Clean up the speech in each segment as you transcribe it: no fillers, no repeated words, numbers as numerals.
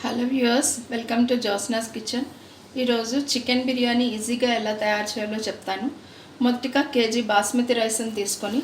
Hello viewers, welcome to Josna's kitchen. ఈరోజు chicken biryani ఈజీగా ఎలా తయారు చేయాలో చెప్తాను. మొదటిగా కేజీ బాస్మతి రైస్ని తీసుకొని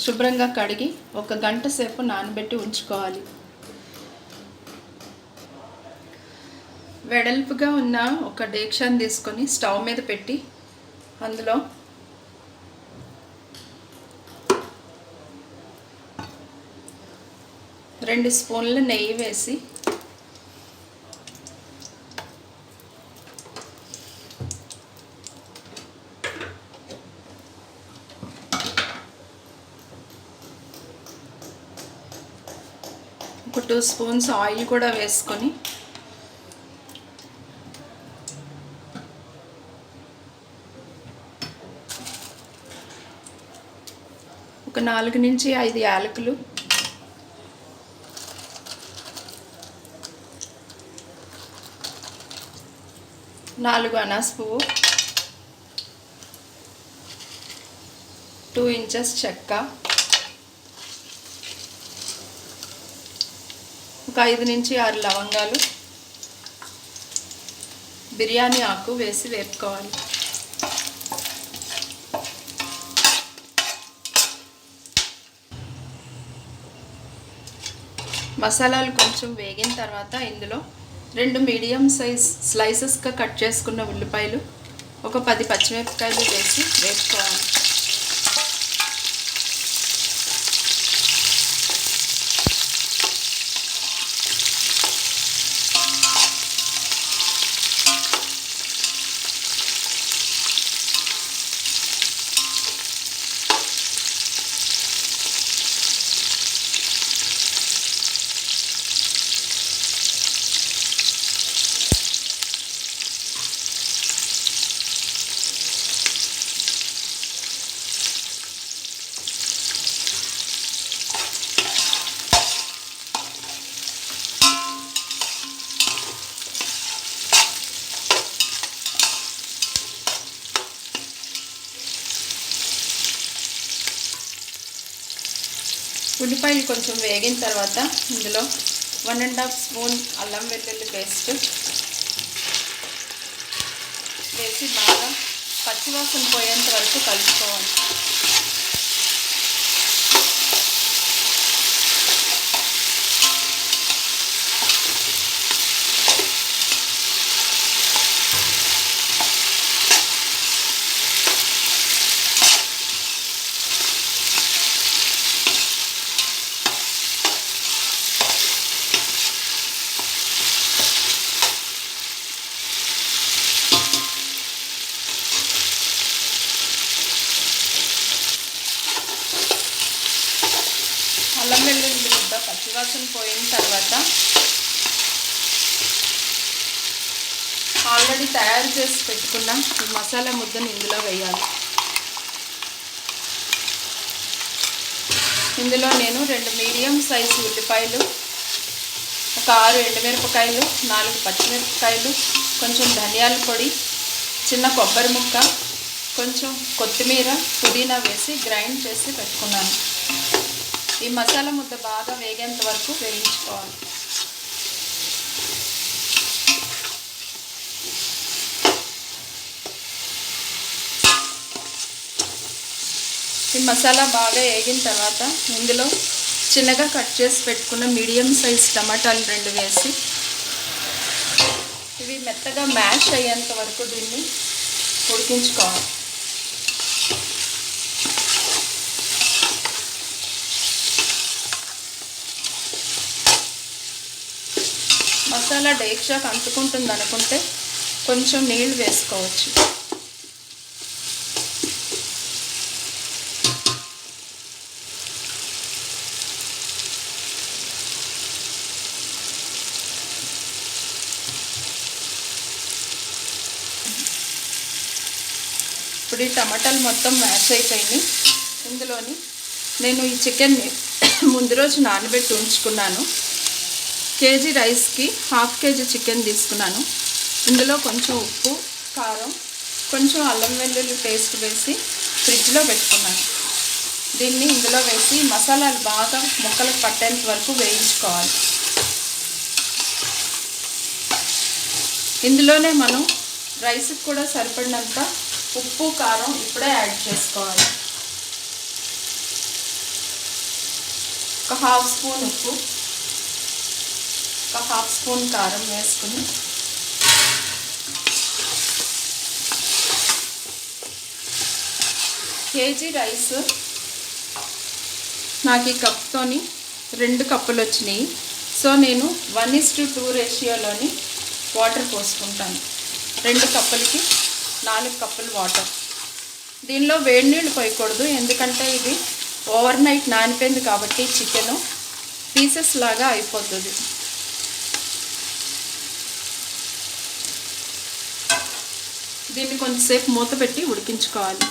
శుభ్రంగా కడిగి 1 గంట సేపు నానబెట్టి ఉంచుకోవాలి. వెడల్పుగా ఉన్న ఒక డేక్షాన్ని తీసుకొని స్టవ్ మీద పెట్టి అందులో రెండు స్పూన్ల నెయ్యి వేసి ఒక 2 స్పూన్స్ ఆయిల్ కూడా వేసుకొని ఒక 4 నుంచి 5 యాలకులు, నాలుగు అనాస పువ్వు, 2 ఇంచెస్ చెక్క, ఒక 5 నుంచి 6 లవంగాలు, బిర్యానీ ఆకు వేసి వేపుకోవాలి. మసాలాలు కొంచెం వేగిన తర్వాత ఇందులో 2 మీడియం సైజ్ స్లైసెస్గా కట్ చేసుకున్న ఉల్లిపాయలు, ఒక 10 పచ్చిమిరపకాయలు వేసి వేపుకోవాలి. ఉల్లిపాయలు కొంచెం వేగిన తర్వాత ఇందులో 1.5 స్పూన్ అల్లం వెల్లుల్లి పేస్ట్ వేసి బాగా పచ్చివాసన పోయేంత వరకు కలుపుకోవాలి. అల్లం వెల్లుల్లి ముద్ద పచ్చివాసన పోయిన తర్వాత ఆల్రెడీ తయారు చేసి పెట్టుకున్న ఈ మసాలా ముద్దను ఇందులో వేయాలి. ఇందులో నేను 2 మీడియం సైజు ఉల్లిపాయలు, ఒక 6 ఎండుమిరపకాయలు, 4 పచ్చిమిరపకాయలు, కొంచెం ధనియాల పొడి, చిన్న కొబ్బరి ముక్క, కొంచెం కొత్తిమీర, పుదీనా వేసి గ్రైండ్ చేసి పెట్టుకున్నాను. ఈ మసాలా ముద్ద బాగా వేగేంత వరకు వేయించుకోవాలి. ఈ మసాలా బాగా వేగిన తర్వాత ఇందులో చిన్నగా కట్ చేసి పెట్టుకున్న మీడియం సైజ్ టమాటాలు 2 వేసి ఇవి మెత్తగా మ్యాష్ అయ్యేంత వరకు దీన్ని ఉడికించుకోవాలి. మసాలా డేక్షాకు అంటుకుంటుంది అనుకుంటే కొంచెం నీళ్ళు వేసుకోవచ్చు. ఇప్పుడు ఈ టమాటాలు మొత్తం మ్యాష్ అయిపోయింది. ఇందులోని నేను ఈ చికెన్ని ముందు రోజు నానబెట్టి ఉంచుకున్నాను. కేజీ రైస్కి 1/2 కేజీ చికెన్ తీసుకున్నాను. ఇందులో కొంచెం ఉప్పు, కారం, కొంచెం అల్లం వెల్లుల్లి పేస్ట్ వేసి ఫ్రిడ్జ్లో పెట్టుకున్నాను. దీన్ని ఇందులో వేసి మసాలాలు బాగా ముక్కలకు పట్టేంత వరకు వేయించుకోవాలి. ఇందులోనే మనం రైస్కి కూడా సరిపడినంత ఉప్పు కారం ఇప్పుడే యాడ్ చేసుకోవాలి. ఒక హాఫ్ స్పూన్ ఉప్పు, ఒక హాఫ్ స్పూన్ కారం వేసుకుని కేజీ రైస్ నాకు ఈ కప్తోని 2 కప్పులు వచ్చినాయి. సో నేను 1:2 రేషియోలోని వాటర్ పోసుకుంటాను. 2 కప్పులకి 4 కప్పులు వాటర్. దీనిలో వేడి నీళ్ళు పోయకూడదు, ఎందుకంటే ఇది ఓవర్ నైట్ నానిపోయింది కాబట్టి చికెను పీసెస్ లాగా అయిపోతుంది. దీన్ని కొంచెంసేపు మూత పెట్టి ఉడికించుకోవాలి.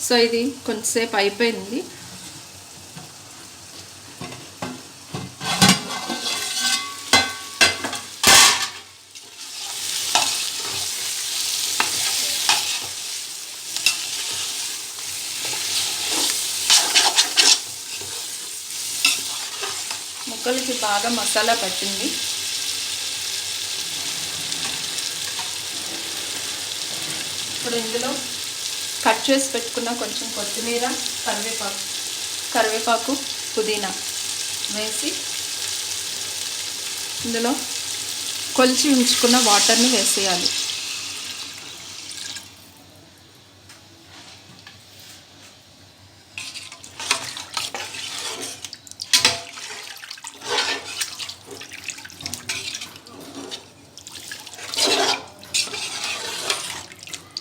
సో ఇది కొంచెంసేపు అయిపోయింది. ముక్కలకి బాగా మసాలా పట్టింది. ఇప్పుడు ఇందులో కట్ చేసి పెట్టుకున్న కొంచెం కొత్తిమీర, కరివేపాకు, పుదీనా వేసి ఇందులో కొలిచి ఉంచుకున్న వాటర్ని వేసేయాలి.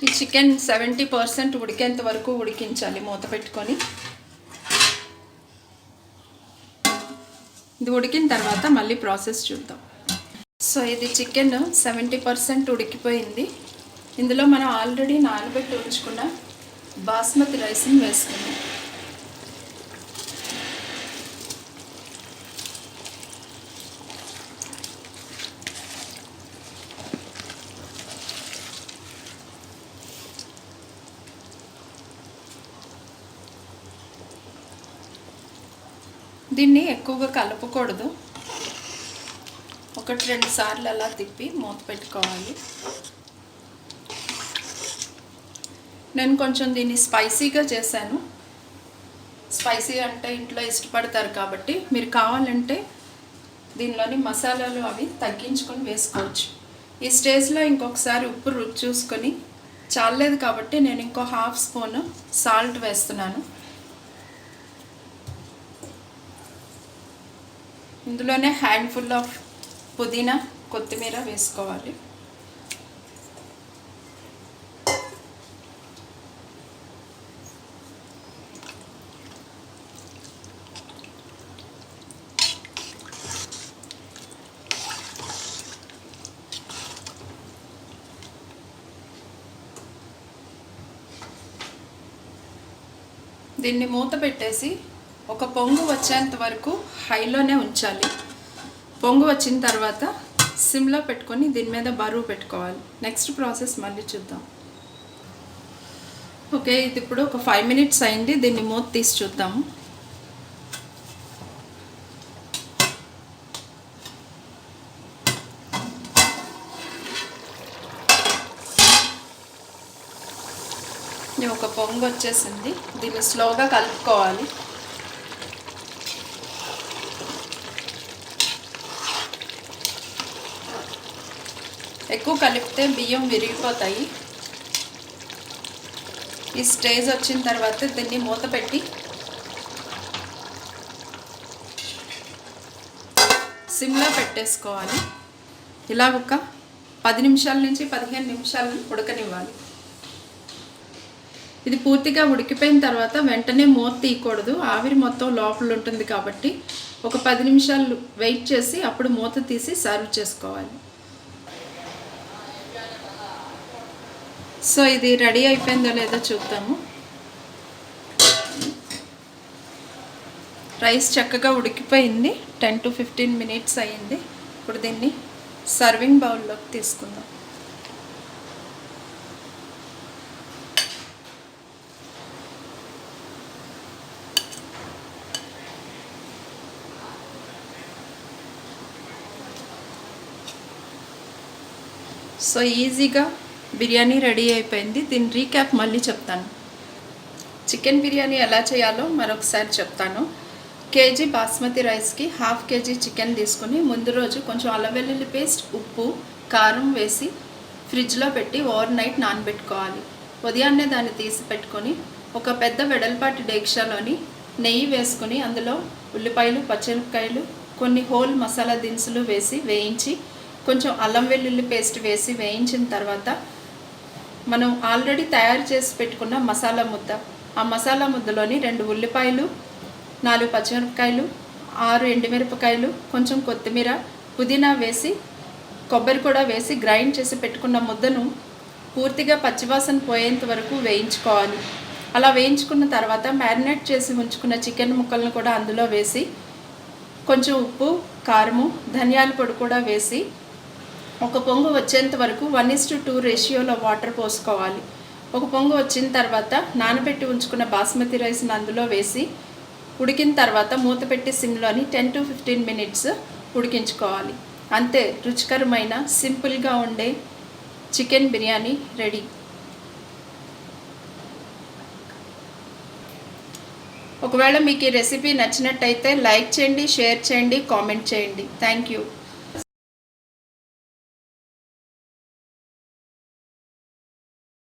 ఈ చికెన్ 70% ఉడికేంత వరకు ఉడికించాలి మూత పెట్టుకొని. ఇది ఉడికిన తర్వాత మళ్ళీ ప్రాసెస్ చూద్దాం. సో ఇది చికెన్ 70% ఉడికిపోయింది. ఇందులో మనం ఆల్రెడీ నానబెట్టి ఉంచుకున్న బాస్మతి రైస్ని వేసుకున్నాం. దీన్ని ఎక్కువగా కలపకూడదు, 1-2 సార్లు అలా తిప్పి మూత పెట్టుకోవాలి. నేను కొంచెం దీన్ని స్పైసీగా చేశాను. స్పైసీ అంటే ఇంట్లో ఇష్టపడతారు కాబట్టి మీరు కావాలంటే దీనిలోని మసాలాలు అవి తగ్గించుకొని వేసుకోవచ్చు. ఈ స్టేజ్లో ఇంకొకసారి ఉప్పు రుచి చూసుకొని చాలలేదు కాబట్టి నేను ఇంకో హాఫ్ స్పూన్ సాల్ట్ వేస్తున్నాను. ఇందులోనే హ్యాండ్ఫుల్ ఆఫ్ పుదీనా, కొత్తిమీర వేసుకోవాలి. దీన్ని మూత పెట్టేసి ఒక పొంగు వచ్చేంత వరకు హైలోనే ఉంచాలి. పొంగు వచ్చిన తర్వాత సిమ్లో పెట్టుకొని దీని మీద బరువు పెట్టుకోవాలి. నెక్స్ట్ ప్రాసెస్ మళ్ళీ చూద్దాం. ఓకే, ఇది ఇప్పుడు ఒక 5 మినిట్స్ అయింది. దీన్ని మూత తీసి చూద్దాము. ఒక పొంగు వచ్చేసింది. దీన్ని స్లోగా కలుపుకోవాలి. ఎక్కువ కలిపితే బియ్యం విరిగిపోతాయి. ఈ స్టేజ్ వచ్చిన తర్వాత దీన్ని మూత పెట్టి సిమ్లో పెట్టేసుకోవాలి. ఇలా ఒక 10 నిమిషాల నుంచి 15 నిమిషాలు ఉడకనివ్వాలి. ఇది పూర్తిగా ఉడికిపోయిన తర్వాత వెంటనే మూత తీయకూడదు, ఆవిరి మొత్తం లోపల ఉంటుంది కాబట్టి ఒక 10 నిమిషాలు వెయిట్ చేసి అప్పుడు మూత తీసి సర్వ్ చేసుకోవాలి. సో ఇది రెడీ అయిపోయిందో లేదో చూద్దాము. రైస్ చక్కగా ఉడికిపోయింది. 10 to 15 మినిట్స్ అయ్యింది. ఇప్పుడు దీన్ని సర్వింగ్ బౌల్లోకి తీసుకుందాం. సో ఈజీగా బిర్యానీ రెడీ అయిపోయింది. దీని రీక్యాప్ మళ్ళీ చెప్తాను. చికెన్ బిర్యానీ ఎలా చేయాలో మరొకసారి చెప్తాను. కేజీ బాస్మతి రైస్కి 1/2 కేజీ చికెన్ తీసుకుని ముందు రోజు కొంచెం అల్లం వెల్లుల్లి పేస్ట్, ఉప్పు, కారం వేసి ఫ్రిడ్జ్లో పెట్టి ఓవర్ నైట్ నానబెట్టుకోవాలి. ఉదయాన్నే దాన్ని తీసి పెట్టుకొని ఒక పెద్ద వెడల్పాటి డేక్షాలోని నెయ్యి వేసుకుని అందులో ఉల్లిపాయలు, పచ్చిమిరపకాయలు, కొన్ని హోల్ మసాలా దినుసులు వేసి వేయించి కొంచెం అల్లం వెల్లుల్లి పేస్ట్ వేసి వేయించిన తర్వాత మనం ఆల్రెడీ తయారు చేసి పెట్టుకున్న మసాలా ముద్ద, ఆ మసాలా ముద్దలోని 2 ఉల్లిపాయలు, 4 పచ్చిమిరపకాయలు, 6 ఎండుమిరపకాయలు, కొంచెం కొత్తిమీర, పుదీనా వేసి కొబ్బరి కూడా వేసి గ్రైండ్ చేసి పెట్టుకున్న ముద్దను పూర్తిగా పచ్చివాసన పోయేంత వరకు వేయించుకోవాలి. అలా వేయించుకున్న తర్వాత మ్యారినేట్ చేసి ఉంచుకున్న చికెన్ ముక్కలను కూడా అందులో వేసి కొంచెం ఉప్పు, కారము, ధనియాల పొడి కూడా వేసి ఒక పొంగు వచ్చేంత వరకు 1:2 రేషియోలో వాటర్ పోసుకోవాలి. ఒక పొంగు వచ్చిన తర్వాత నానబెట్టి ఉంచుకున్న బాస్మతి రైస్ని అందులో వేసి ఉడికిన తర్వాత మూత పెట్టి సిమ్లోని 10 to 15 minutes ఉడికించుకోవాలి. అంతే, రుచికరమైన సింపుల్గా ఉండే చికెన్ బిర్యానీ రెడీ. ఒకవేళ మీకు ఈ రెసిపీ నచ్చినట్టయితే లైక్ చేయండి, షేర్ చేయండి, కామెంట్ చేయండి. Thank you.